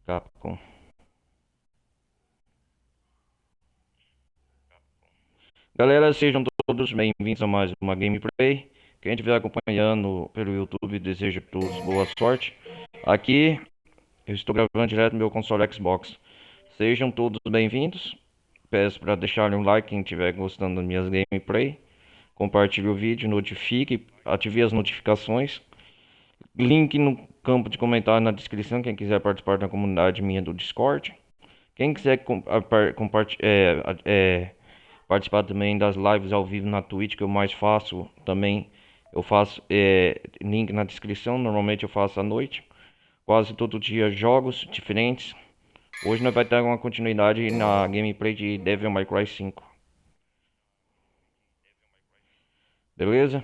Capcom. Galera, sejam todos bem-vindos a mais uma gameplay. Quem estiver acompanhando pelo YouTube, desejo a todos boa sorte. Aqui eu estou gravando direto no meu console Xbox. Sejam todos bem-vindos. Peço para deixarem um like quem estiver gostando das minhas gameplay. Compartilhe o vídeo, notifique, ative as notificações. Link no campo de comentário na descrição, quem quiser participar da comunidade minha do Discord. Quem quiser participar também das lives ao vivo na Twitch, que eu mais faço também, eu faço link na descrição. Normalmente eu faço à noite, quase todo dia jogos diferentes. Hoje nós vai ter uma continuidade na gameplay de Devil May Cry 5. Beleza?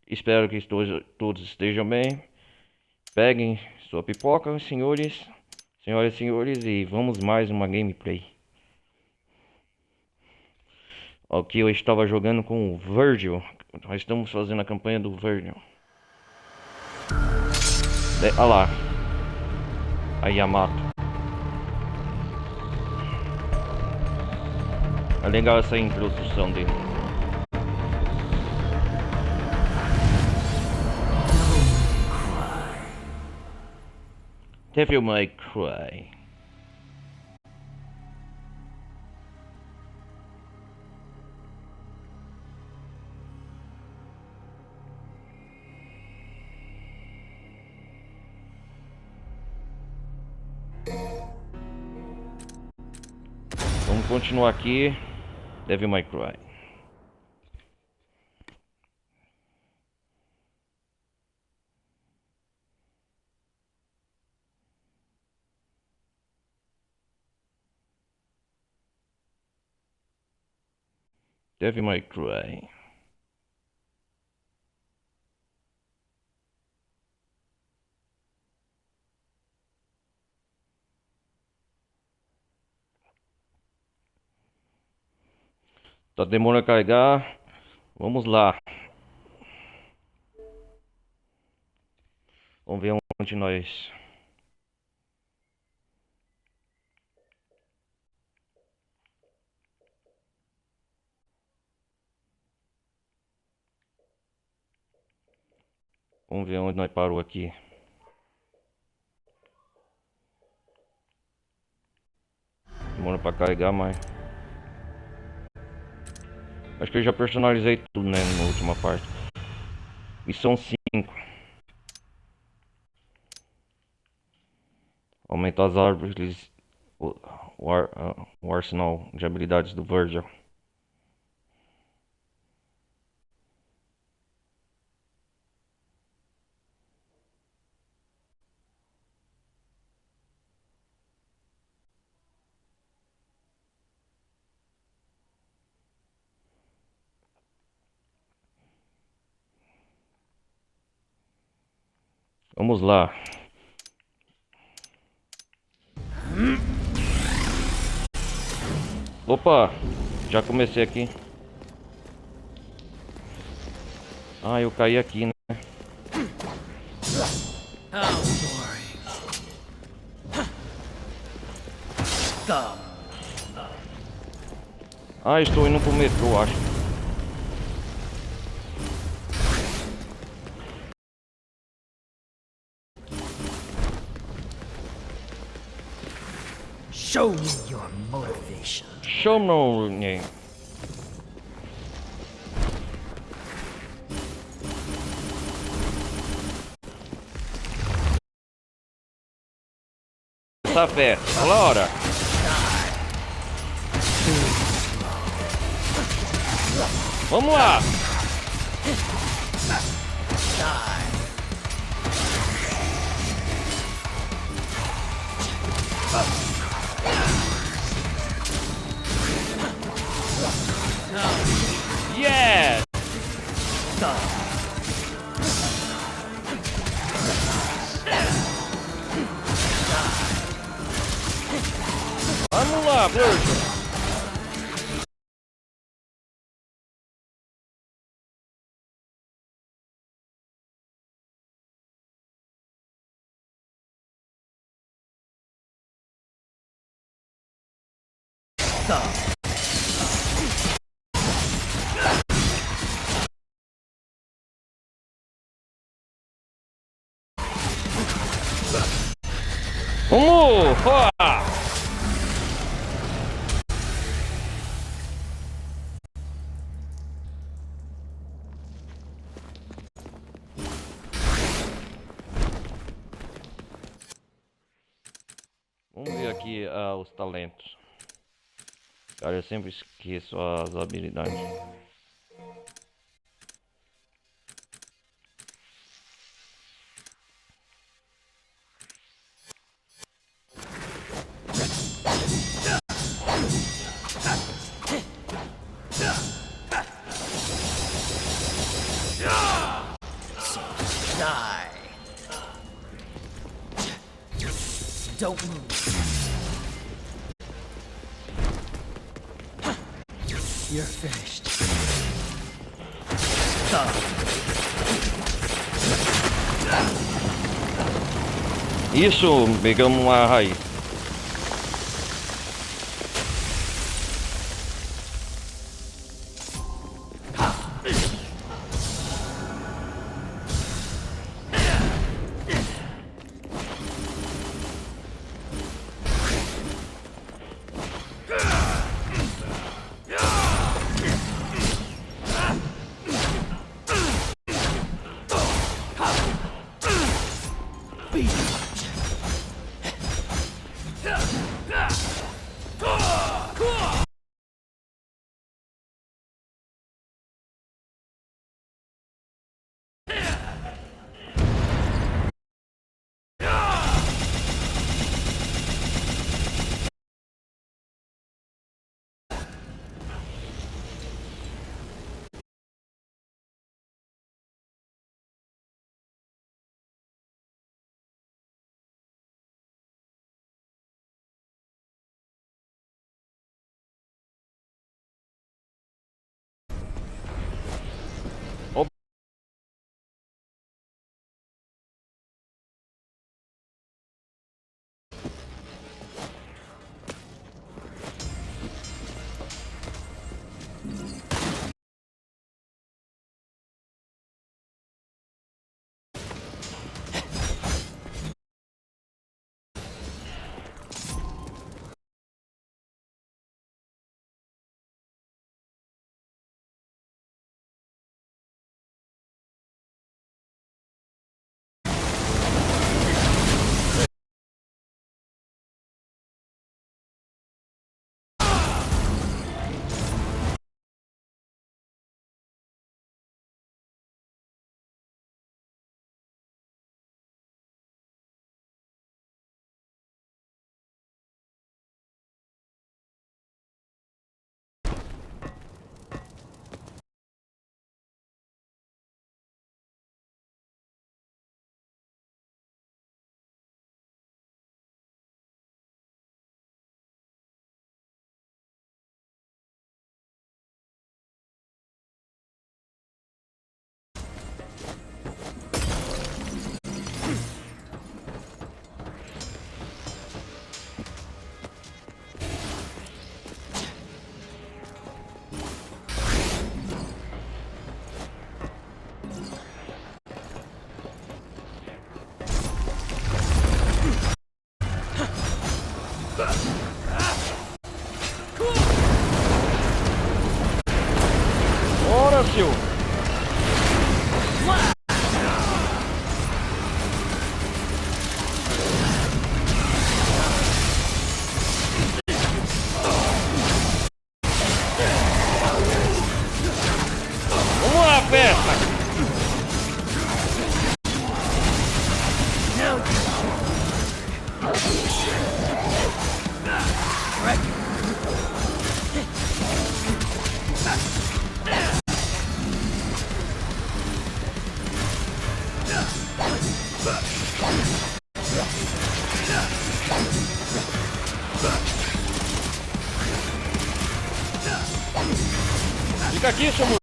Espero que todos estejam bem. Peguem sua pipoca, senhoras e senhores, e vamos mais uma gameplay. Aqui eu estava jogando com o Virgil. Nós estamos fazendo a campanha do Virgil. Olha lá. A Yamato. É legal essa introdução dele. Devil May Cry. Vamos continuar aqui. Devil May Cry. Devil May Cry. Tá demorando a carregar. Vamos lá. Vamos ver onde nós. Vamos ver onde nós parou aqui. Demora pra carregar, mas. Acho que eu já personalizei tudo, né? Na última parte. Missão 5. Aumentar as árvores. O arsenal de habilidades do Virgil. Vamos lá. Opa, já comecei aqui. Ah, eu caí aqui, né? Ah, estou indo pro metrô, acho. Show me your motivation. Show no name. Essa fé, olha a hora. Vamos lá. Yeah! Vamos lá, Virgil. Thumb. Vamos! Ó! Vamos ver aqui os talentos. Cara, eu sempre esqueço as habilidades. Die. Don't move. You're finished. Thumb. Isso, pegamos uma raiz. Bora, seu! Vamos lá, festa! Fica aqui, seu moleque.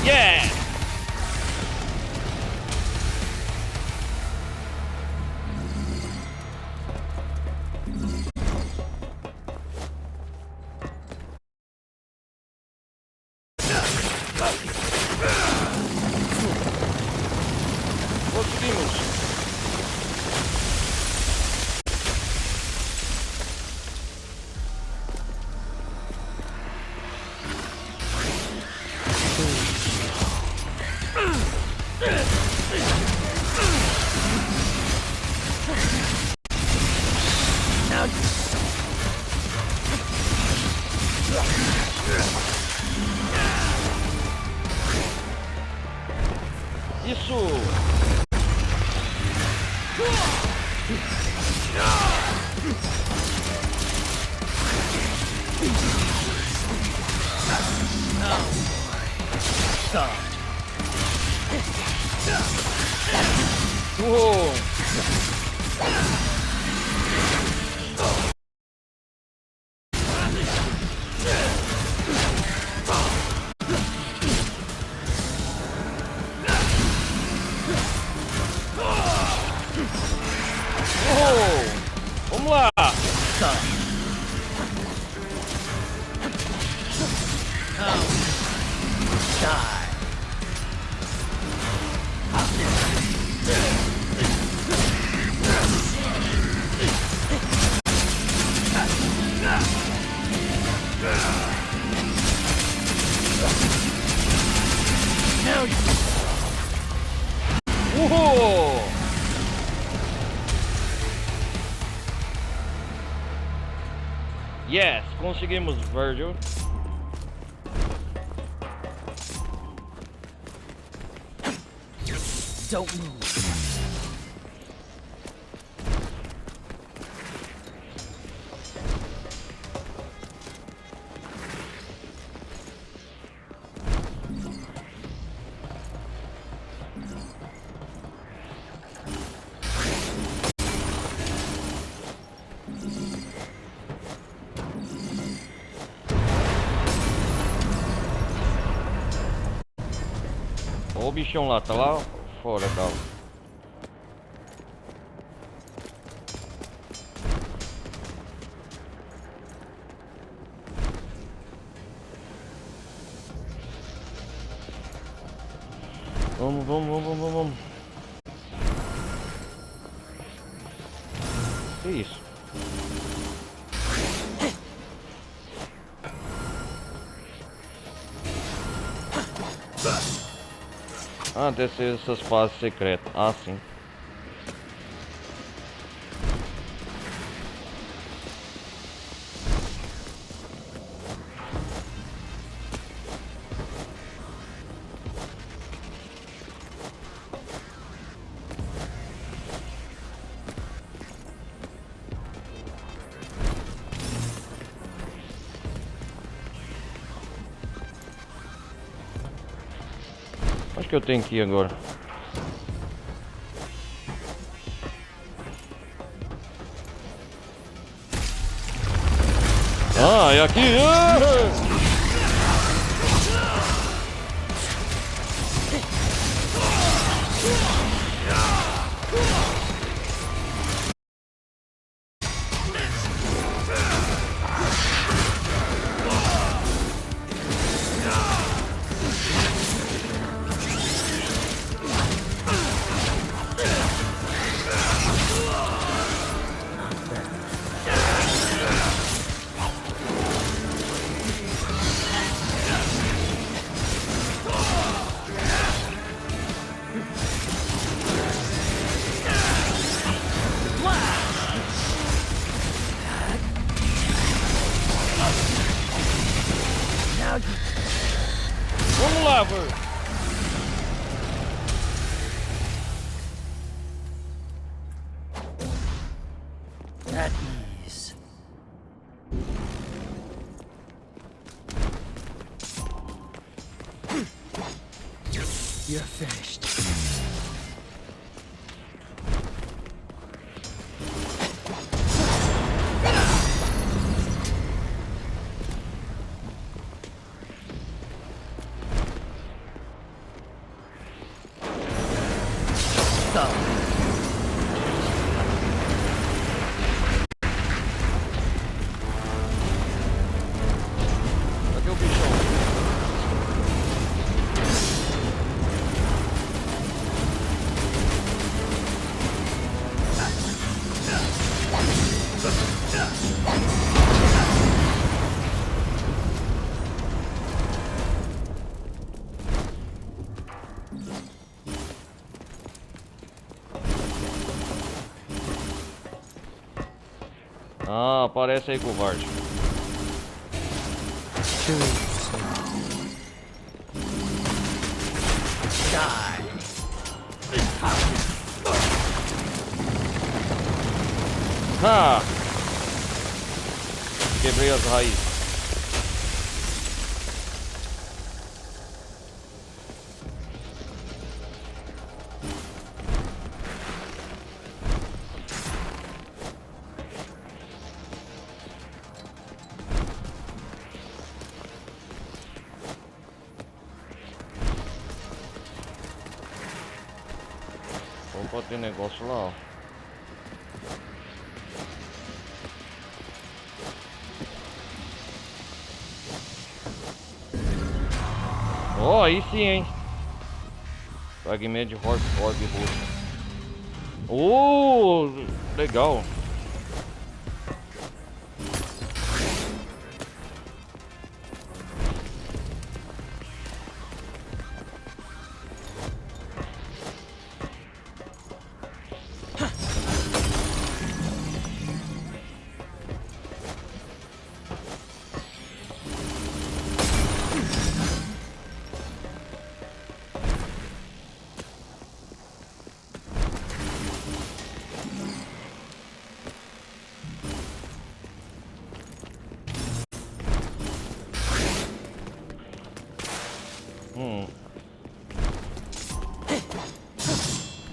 Yeah! Isso! Uou! Vamos lá! Uhul! Yes, conseguimos, Virgil. Don't move. Ó o bichão lá, tá lá fora, tá? Vamos. Que isso? Ah, deve ser essas fases secretas. Ah, sim. Acho que eu tenho que ir agora. Ah, é aqui! Ah! Vamos lá, Bert. At ease. You're finished. Cadê o bichão? Ah, aparece aí, covarde. Too slow. Die. Ha! Quebrei as raízes. Opa, tem negócio lá, ó. Ó, aí sim, hein. Fragmento de Orb roxo. Legal.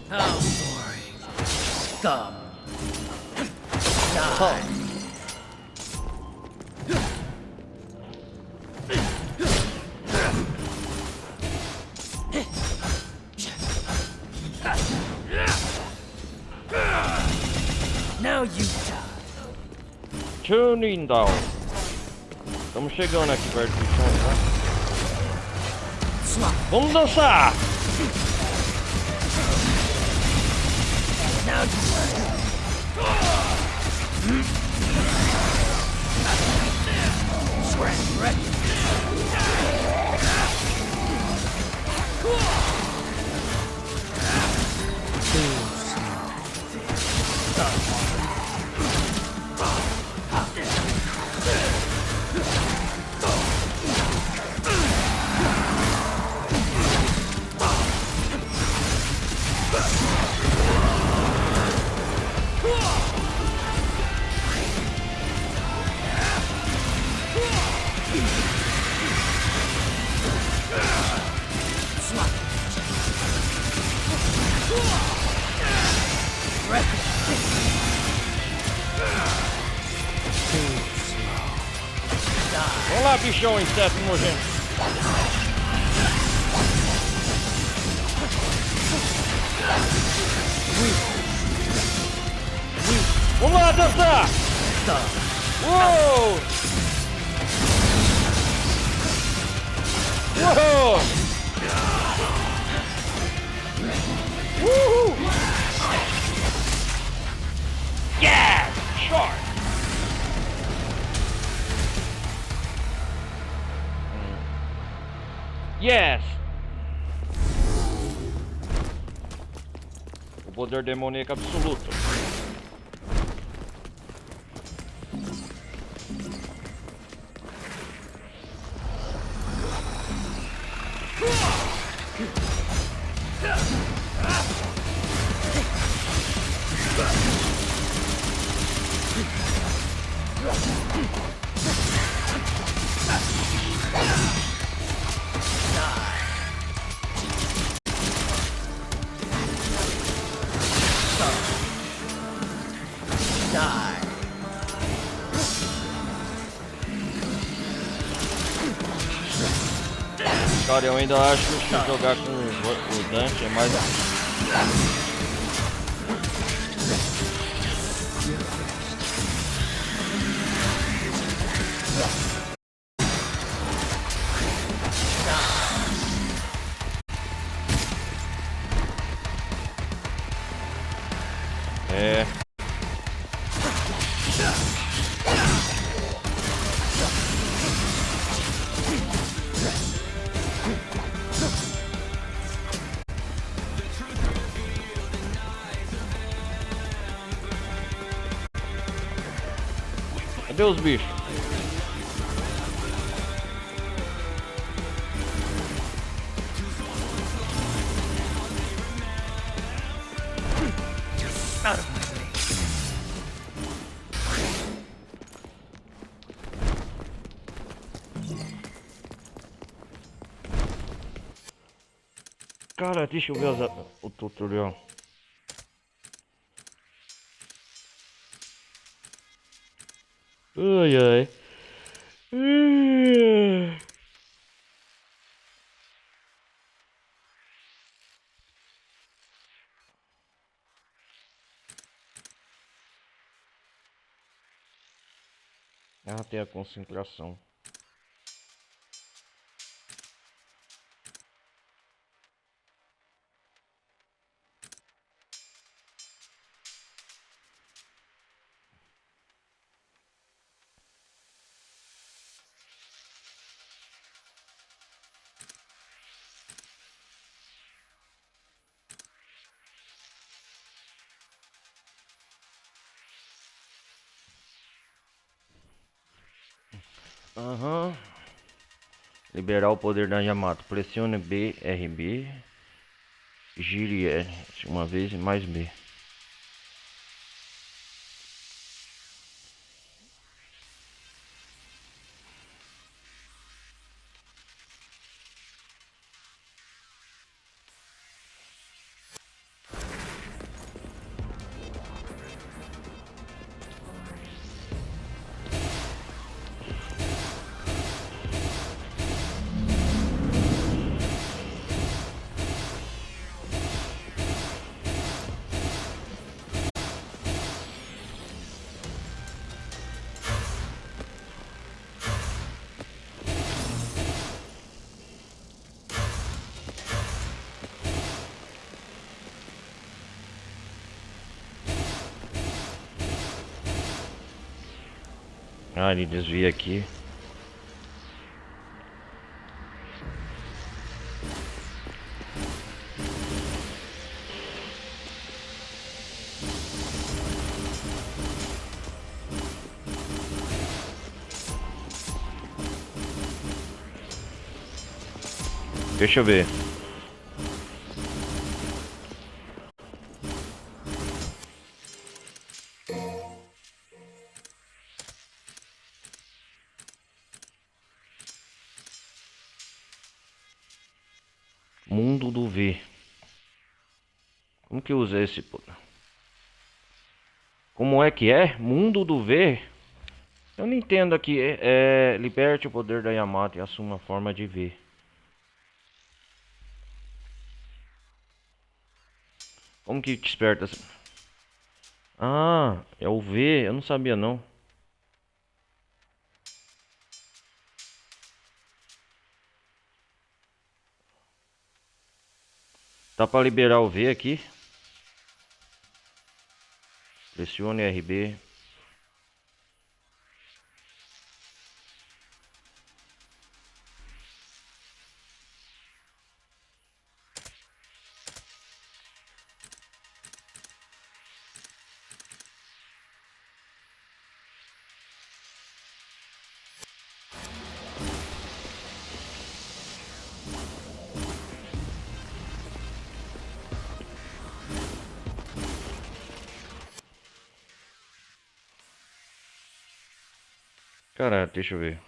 How boring. Scum. Die. Now you die. Tuning down. Estamos chegando aqui perto do chão, tá? Swap. Vamos dançar! Now you Shred. Vamos lá, bichão, inseto nojento. Vamos lá, dançar! Uou! Uou! Uhul! Yeah! Short! Yes! O poder demoníaco absoluto. Cara, eu ainda acho que jogar com o Dante é mais... É... Cadê os bichos? Out of my way. Cara, deixa eu ver o tutorial. Ai, ai. Ah, tem a concentração. Aham. Liberar o poder da Yamato. Pressione B, RB. Gire L uma vez e mais B. Ah, ele desvia aqui. Deixa eu ver. Mundo do V. Como que usa esse? Como é que é? Mundo do V? Eu não entendo aqui. Liberte o poder da Yamato e assuma a forma de V. Como que desperta? Ah, é o V. Eu não sabia não. Tá para liberar o V aqui. Pressione RB. Cara, deixa eu ver.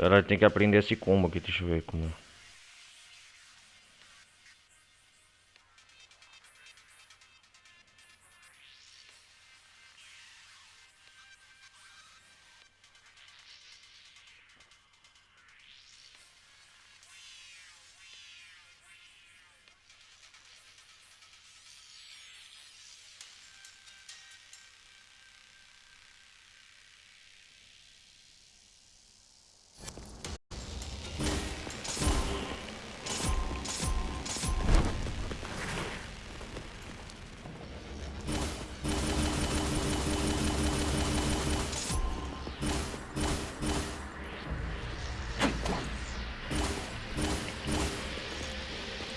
Ela tem que aprender esse combo aqui, deixa eu ver como.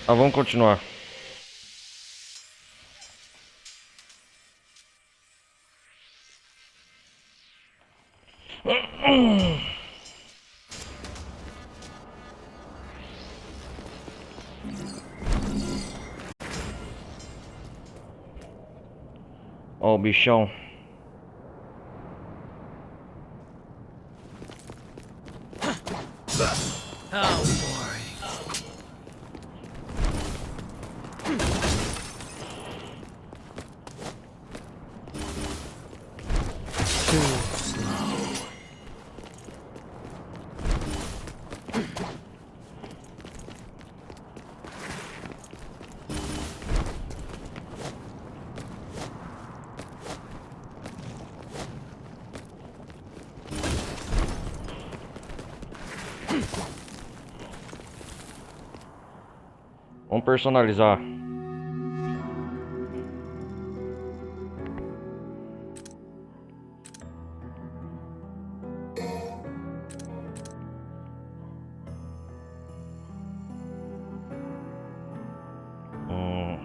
Ah, vamos continuar. Ó, o bichão. How boring. Too slow. Vamos personalizar. Hum.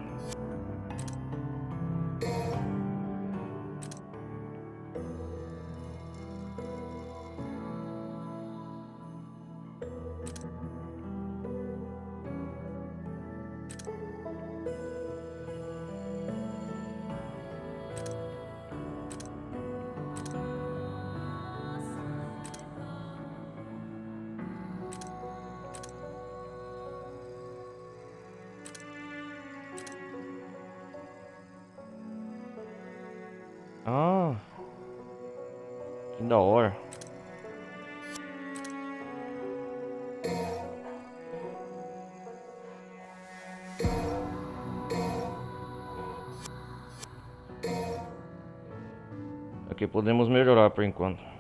Ah, que da hora. Aqui podemos melhorar por enquanto.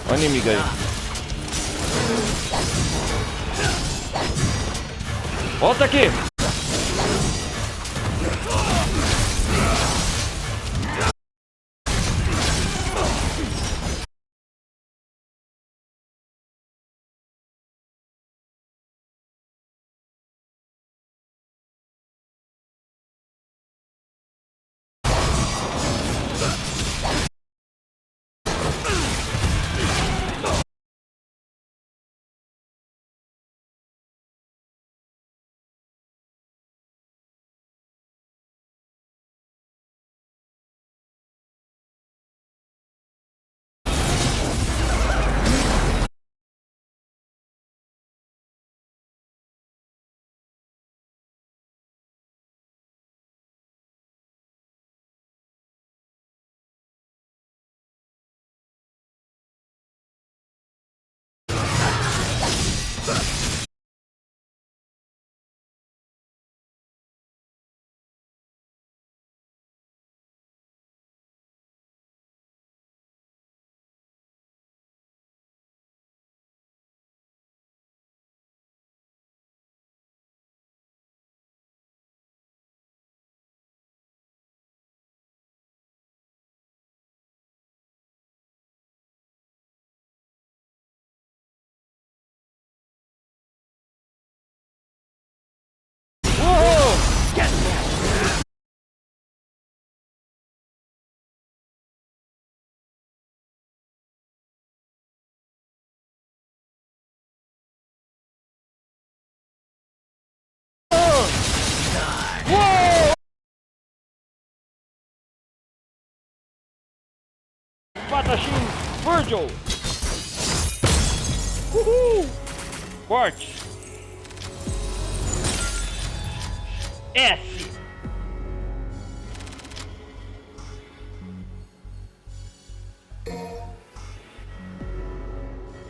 Olha o inimigo aí. Volta aqui! Espadachim Virgil. Uhul. Corte. S.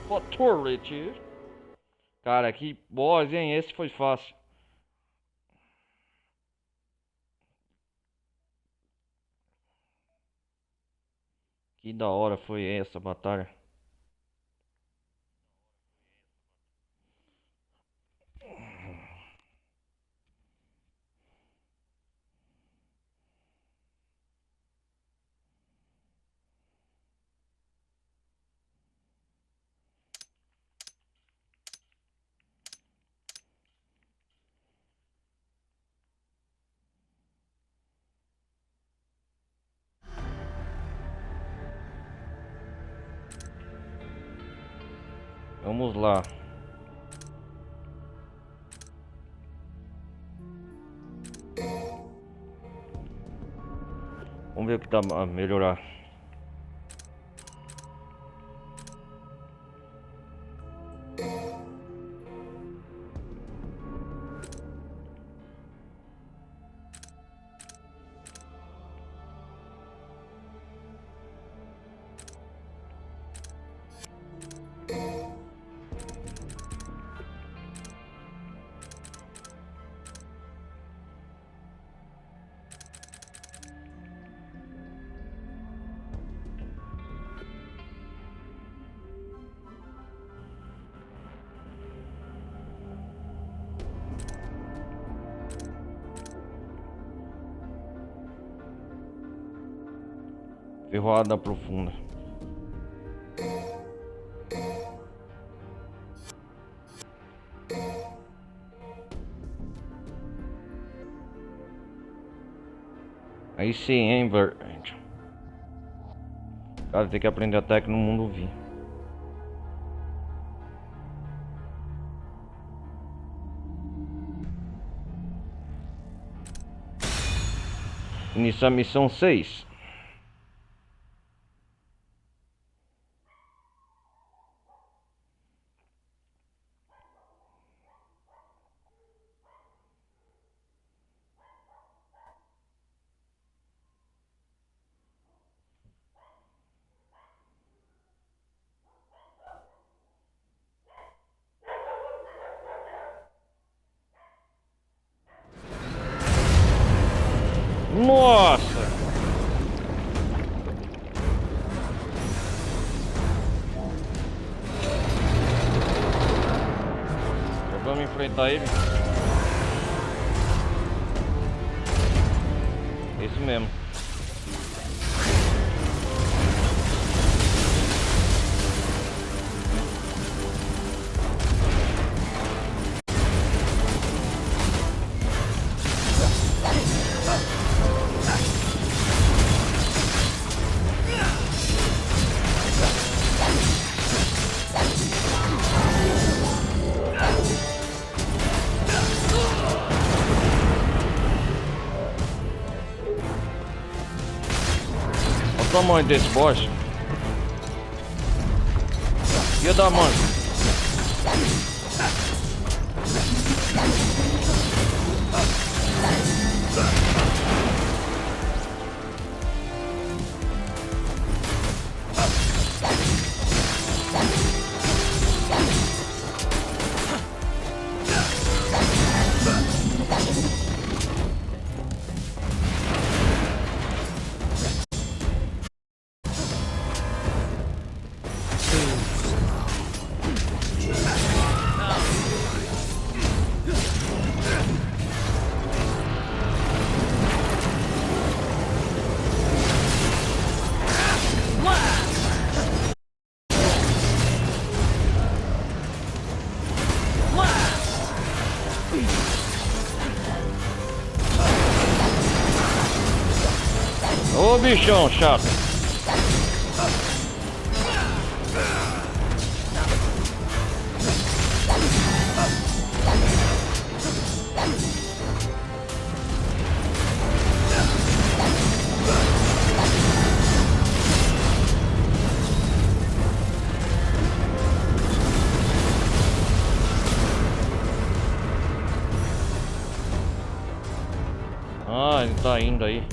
Authority. Cara, que boss, hein? Esse foi fácil. Que da hora foi essa batalha. Vamos lá. Vamos ver o que dá a melhorar. Ferroada profunda. Aí sim, hein, cara, tem que aprender até que no mundo vi. Iniciar a missão 6. Nossa! Já vamos enfrentar ele. Isso mesmo. Olha o tamanho desse boss. E o da mãe? Ô bichão chato. Ah, ele tá indo aí.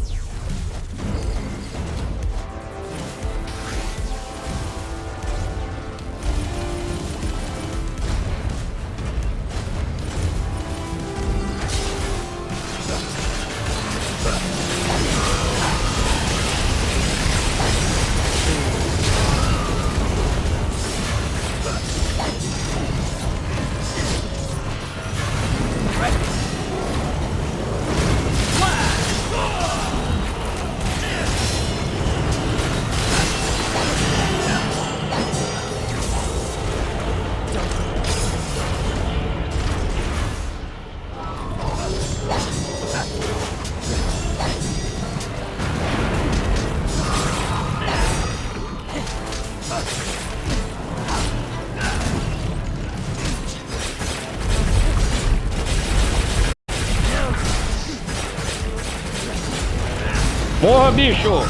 Morra, bicho!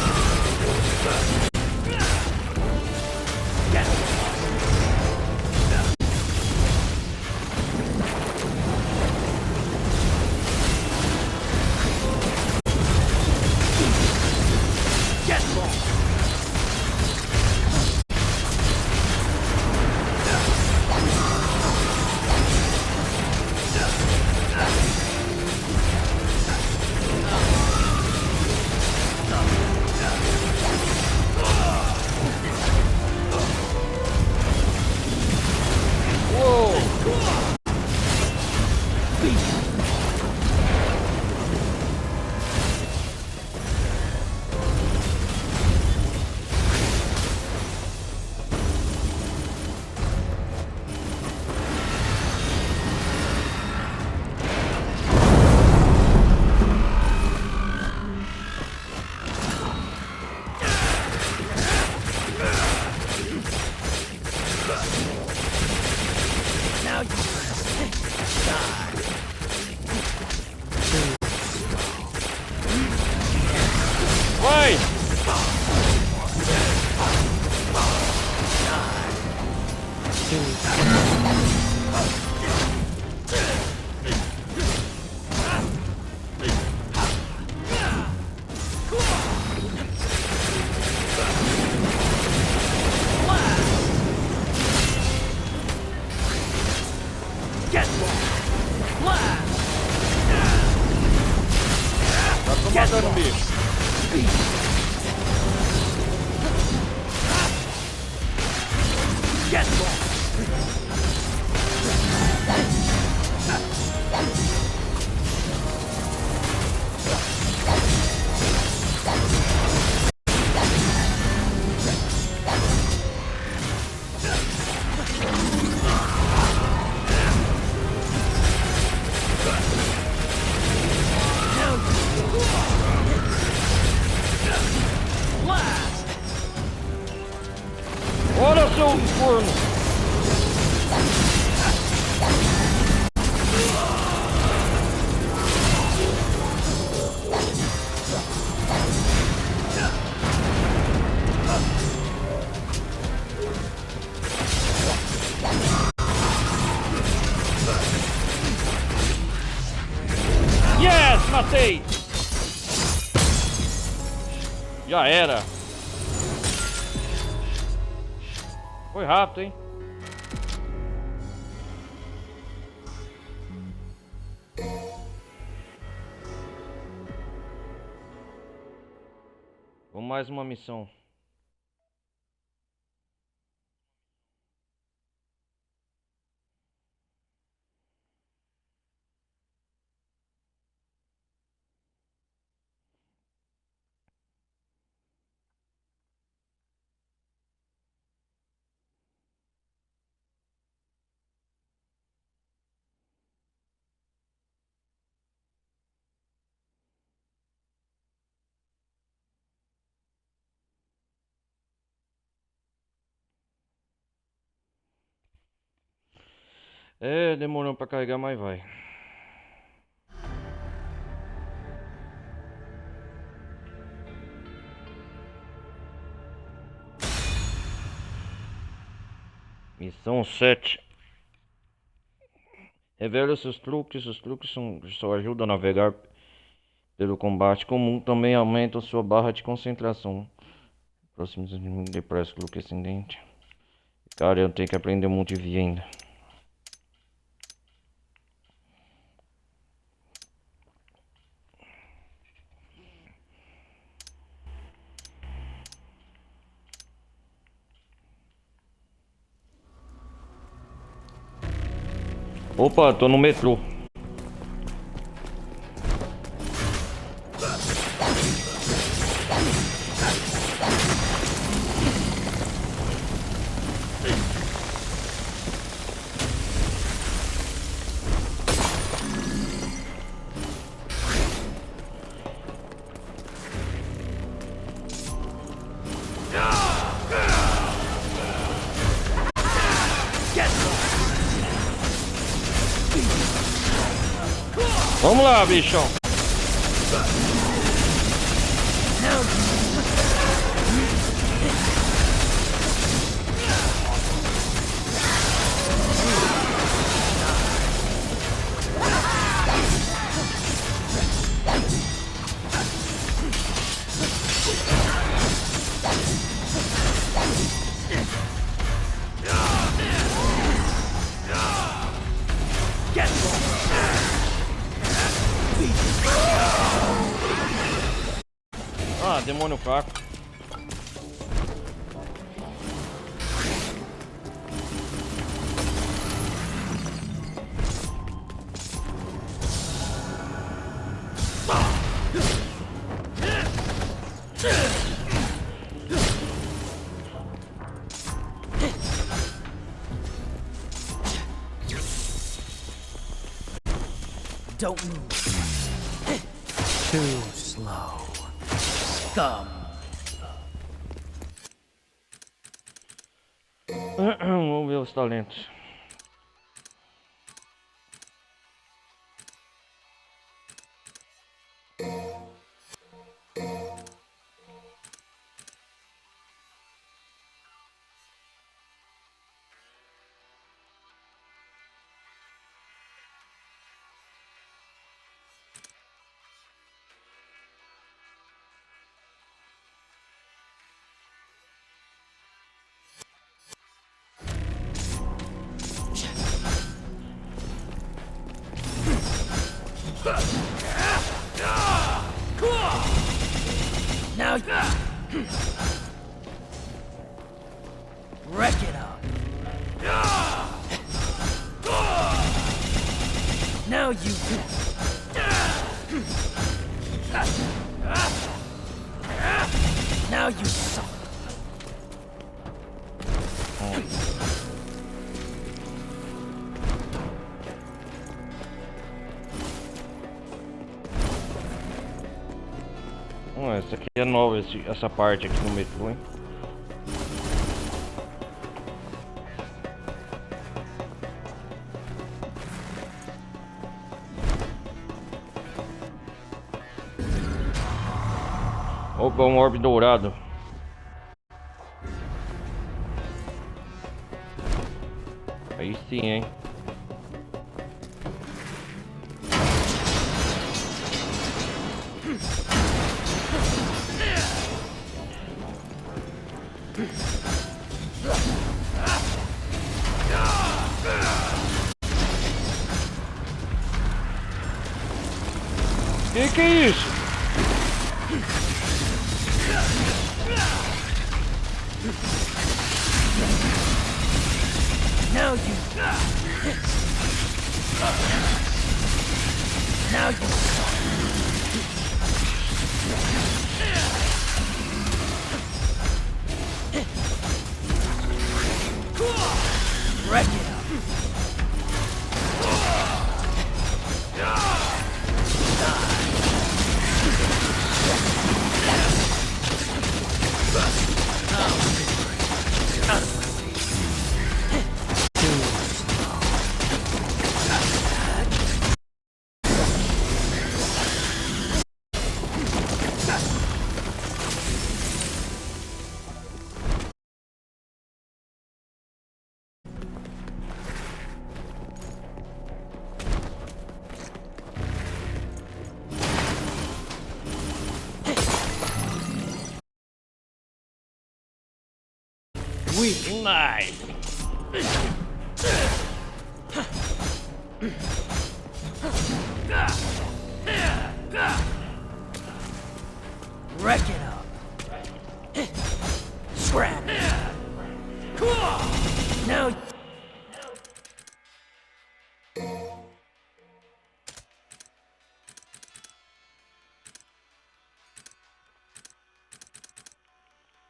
Vai! Tá só matando o bicho. Olha seu corno! Yes, matei! Já era! Foi rápido, hein? Vamos mais uma missão. É, demorou pra carregar, mas vai. Missão 7. Revela seus truques. Os truques só ajudam a navegar pelo combate comum também aumenta sua barra de concentração. Próximo inimigo depressa do que ascendente. Cara, eu tenho que aprender muito de vida ainda. Opa, tô no metrô. Vamos lá, bichão. Ah, demônio fraco. Don't move. Too slow. Scum. Vamos ver os talentos. Now you wreck it up. Now you now you suck. Essa aqui é nova, essa parte aqui no metrô, hein? Opa, um orbe dourado. Aí sim, hein? Que é isso? Now you now you wreck it up. weak. Nice. Wreck it up. Scrap. Now.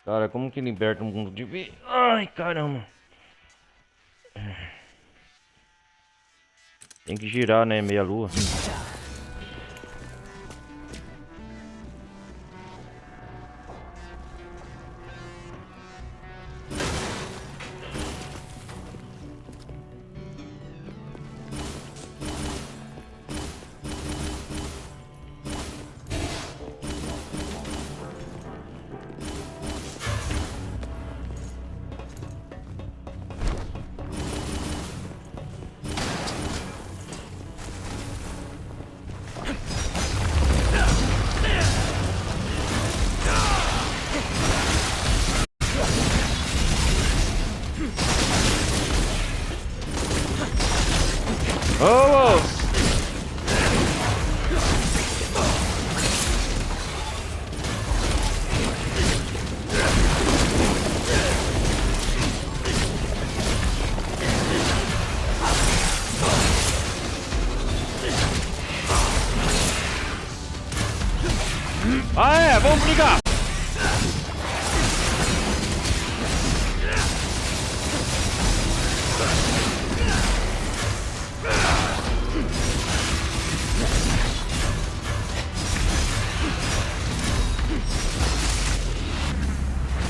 Cara, como que liberta um mundo de vida? Ai, caramba. Tem que girar, né? Meia lua. Oh! Ah, é, vamos brigar!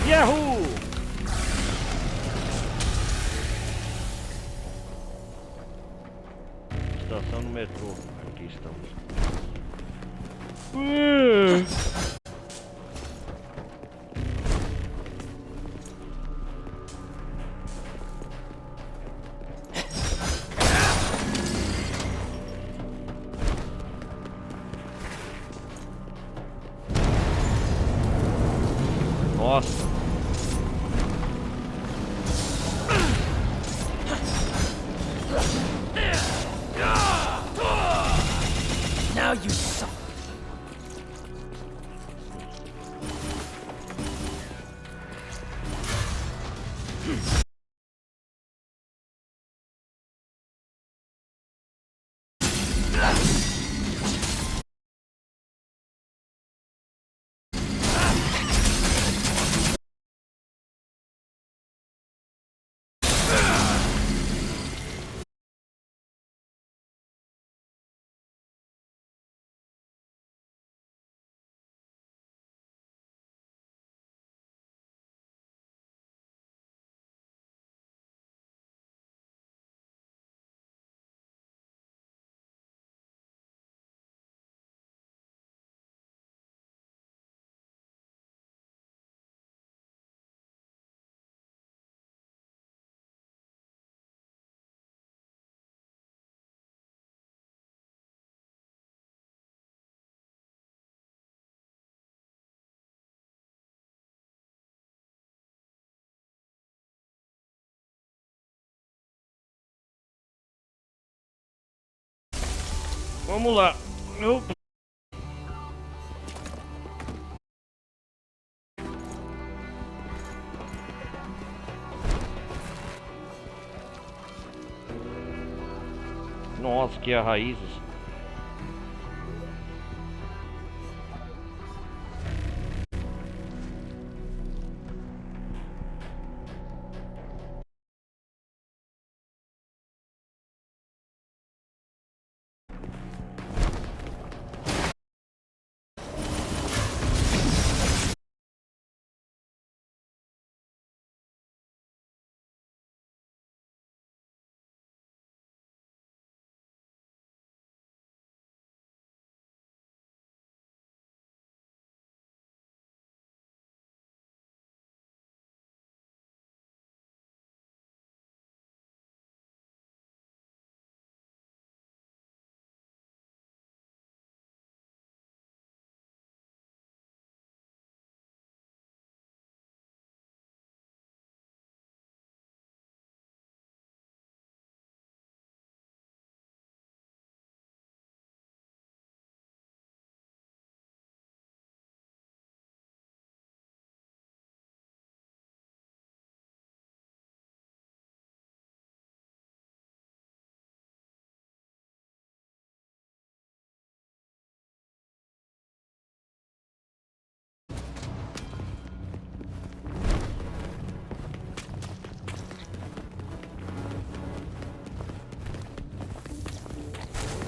Yahoo! Estação do metrô. Aqui estamos. Nossa. Now you suffer. Vamos lá. Opa. Nossa, que é raízes.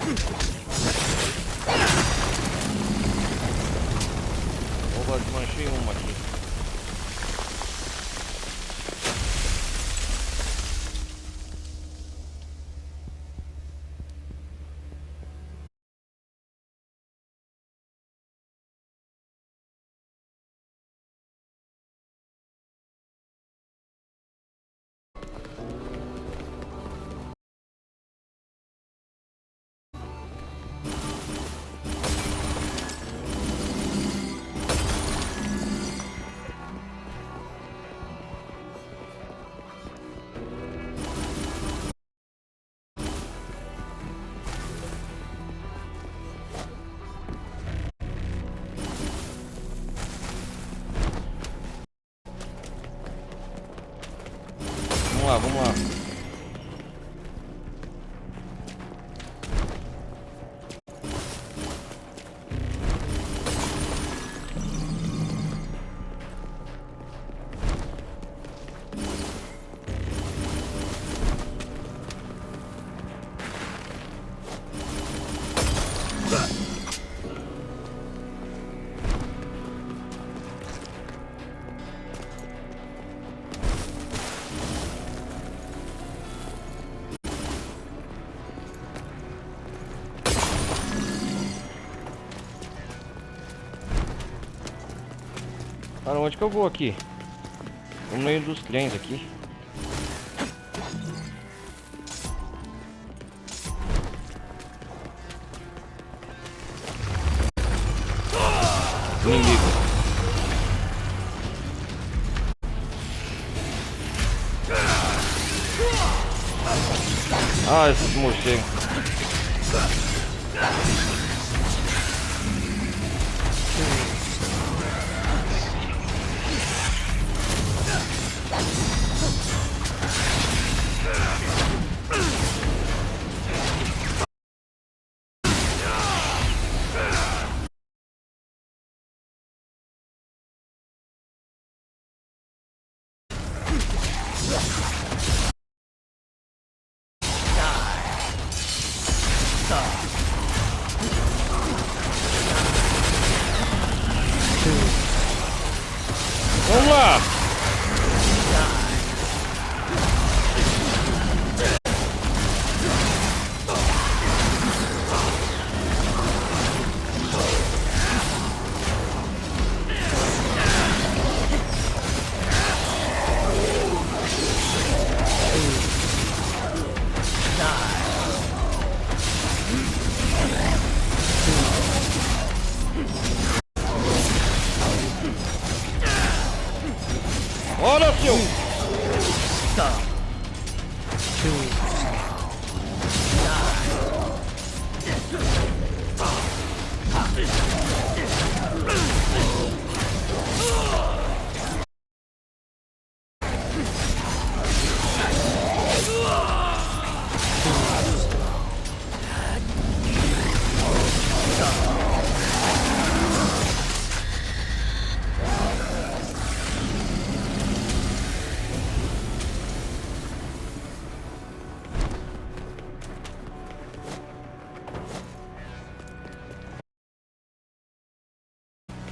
Opa, desmanchei uma aqui. Vamos lá, vamos lá. Para onde que eu vou aqui? No meio dos trens aqui. Inimigo. Ah, esses morcegos. Vamos lá! Olha, seu!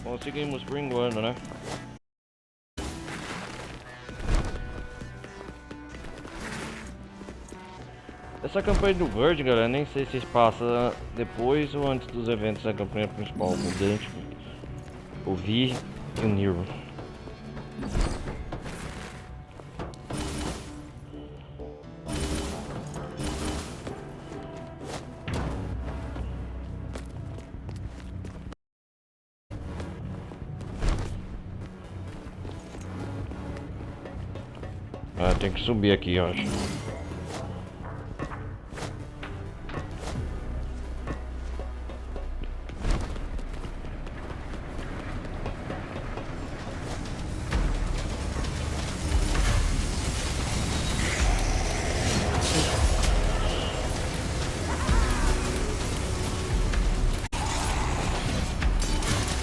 Conseguimos por enquanto, né? Essa campanha do Verge, galera, nem sei se passa depois ou antes dos eventos da campanha principal, o Dante, o Vi e o Nero. Ah, tem que subir aqui, eu acho.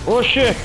Oxê!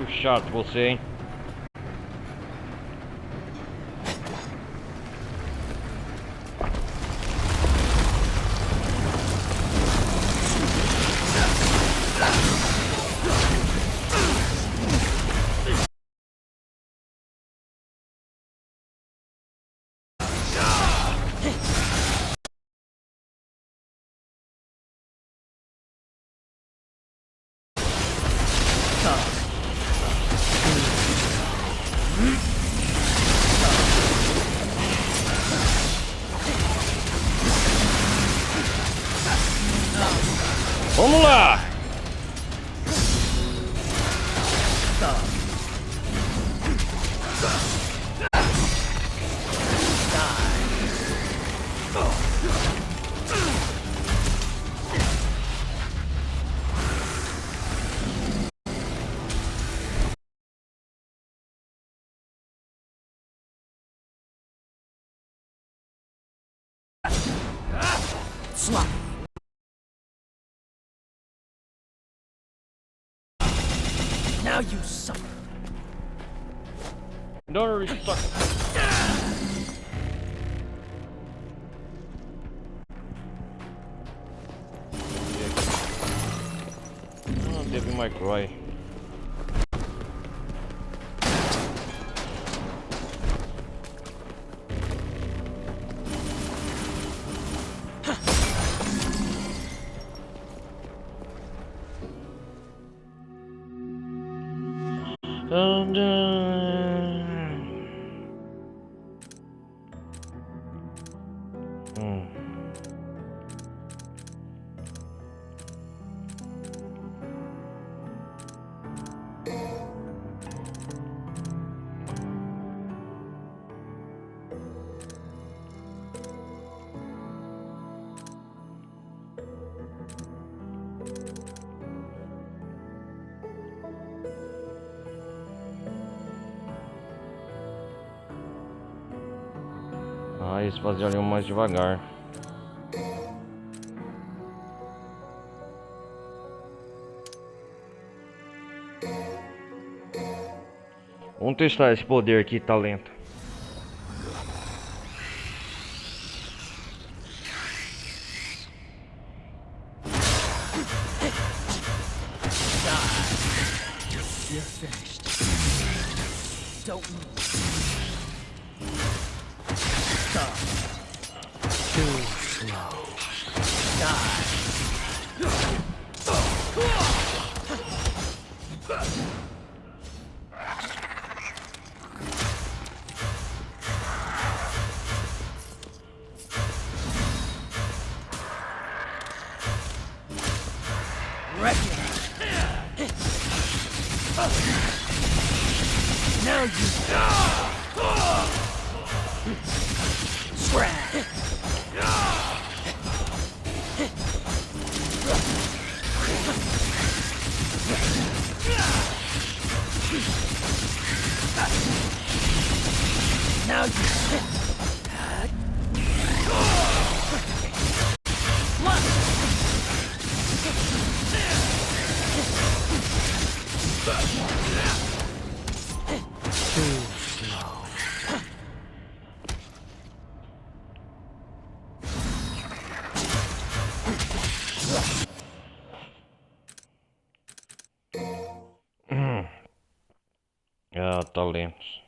Bicho chato você, hein? Vamos lá! Slap. Now you suffer. Don't worry, suck. Oh, Devil May Cry. Dun, dun. Ah, esse fazia ali mais devagar. Vamos testar esse poder aqui, talento. You're finished. Don't move. Stop. Too slow. Die. Wreck it. Now you scrap. Now you too slow. Ah, talentos.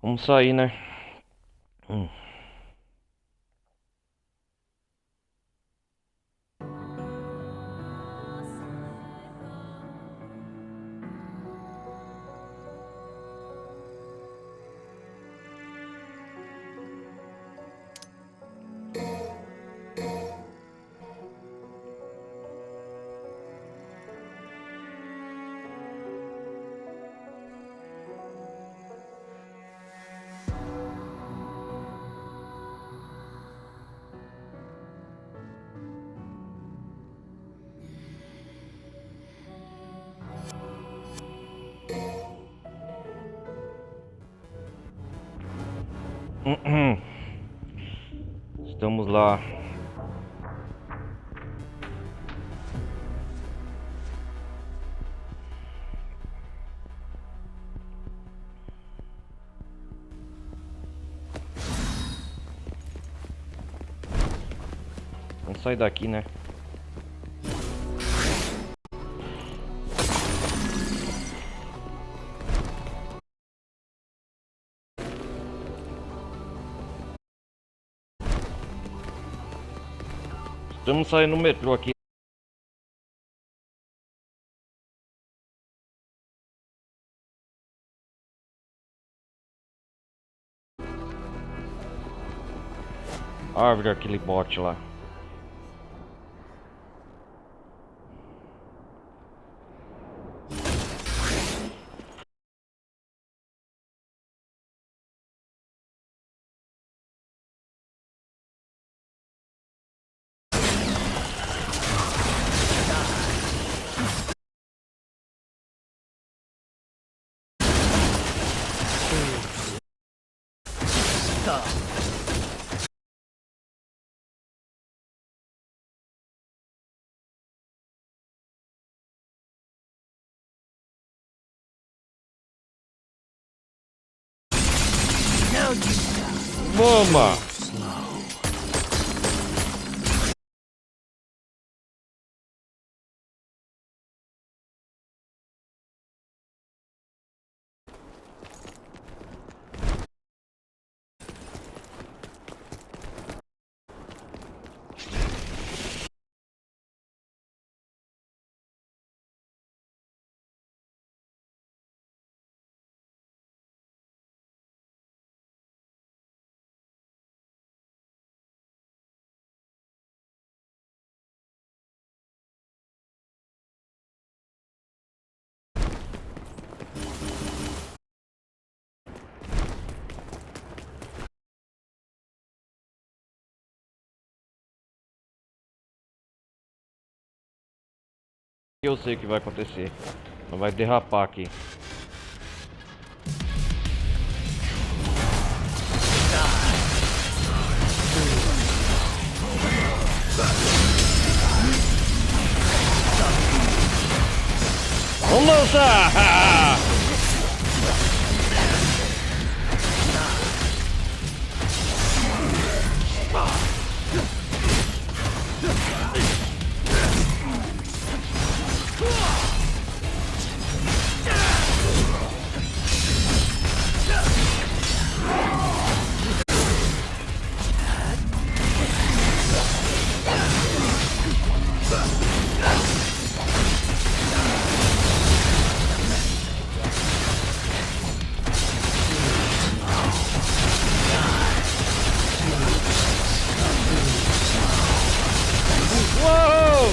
Vamos sair, né? Estamos lá. Vamos sair daqui, né? Estamos saindo no metrô aqui. Árvore, aquele bote lá. Now you Mama! Eu sei o que vai acontecer. Não vai derrapar aqui. Vamos lançar! Uou!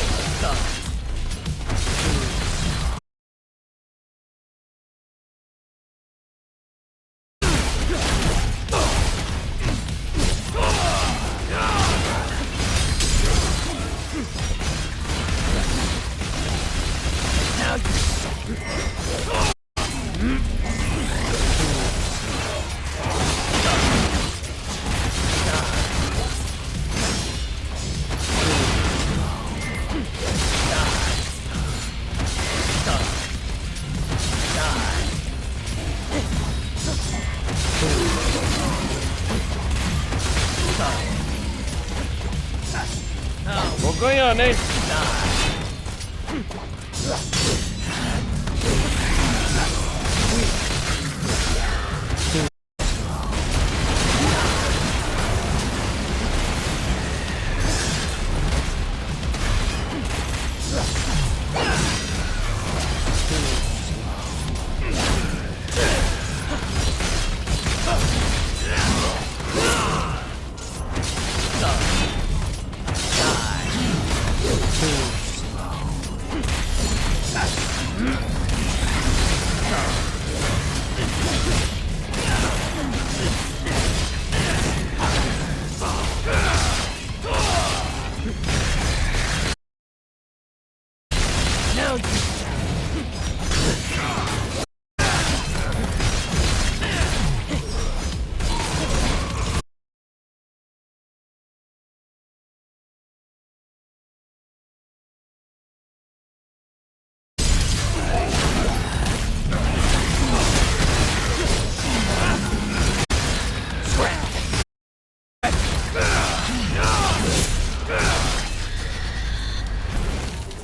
Vou ganhando, hein?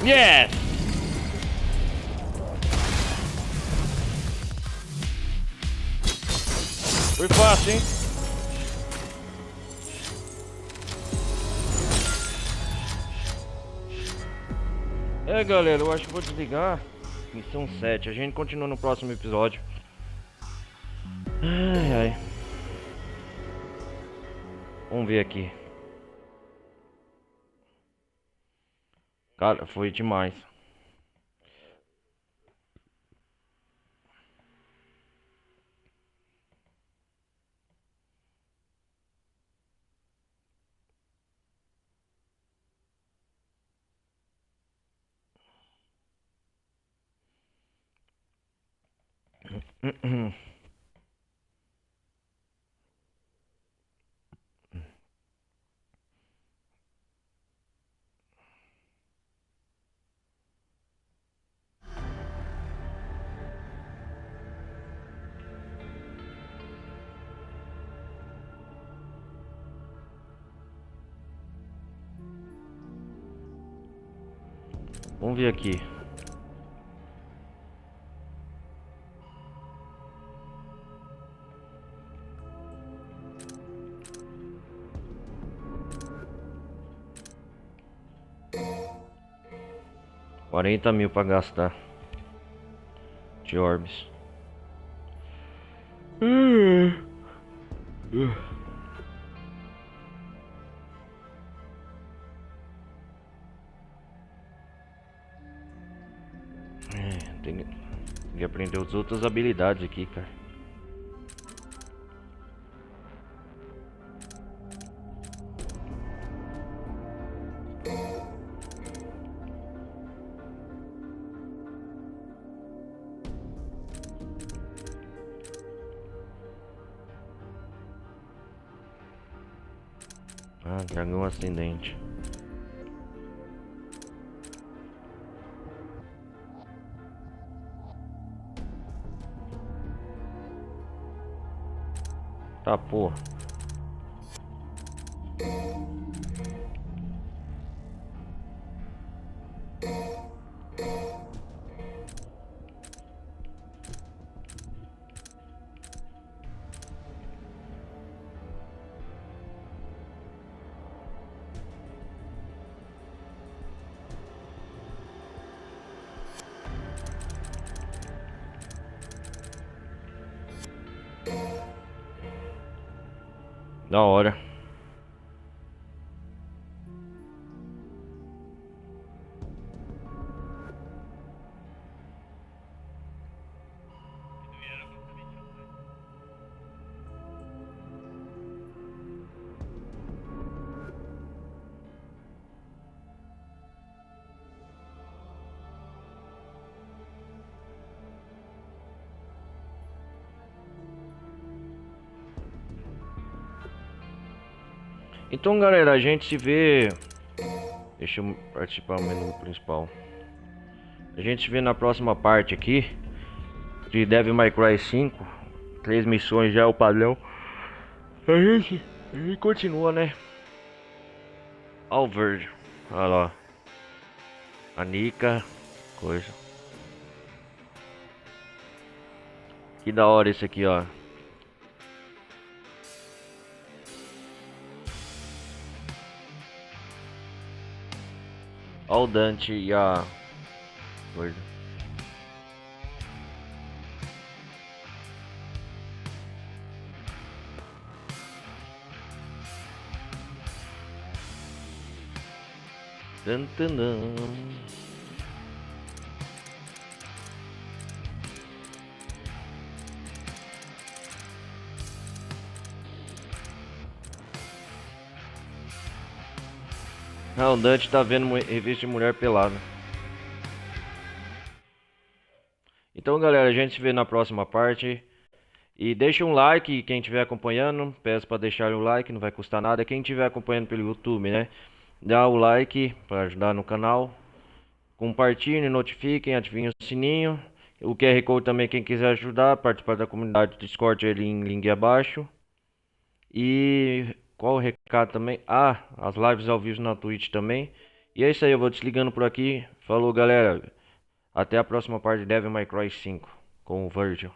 Yes! Foi fácil, hein? É, galera, eu acho que vou desligar. Missão 7. A gente continua no próximo episódio. Ai, ai. Vamos ver aqui. Cara, foi demais. Vamos ver aqui. $40.000 pra gastar de orbes. Tem que aprender as outras habilidades aqui, cara. Ah, dragão ascendente. Tá, porra. Da hora. Então, galera, a gente se vê. Deixa eu participar do menu principal. A gente se vê na próxima parte aqui de Devil May Cry 5. 3 missões já é o padrão. A gente continua, né? Alverd. Olha lá. A Nika. Coisa. Que da hora esse aqui, ó. Olha o Dante e a coisa. Dun, dun, dun. Ah, o Dante tá vendo revista de mulher pelada. Então, galera, a gente se vê na próxima parte. E deixa um like, quem estiver acompanhando. Peço para deixar o like, não vai custar nada. Quem estiver acompanhando pelo YouTube, né? Dá o like para ajudar no canal. Compartilhem, notifiquem, ativem o sininho. O QR Code também, quem quiser ajudar, participar da comunidade do Discord, ele em link abaixo. E qual o recado também? Ah, as lives ao vivo na Twitch também. E é isso aí, eu vou desligando por aqui. Falou, galera. Até a próxima parte de Devil May Cry 5 com o Virgil.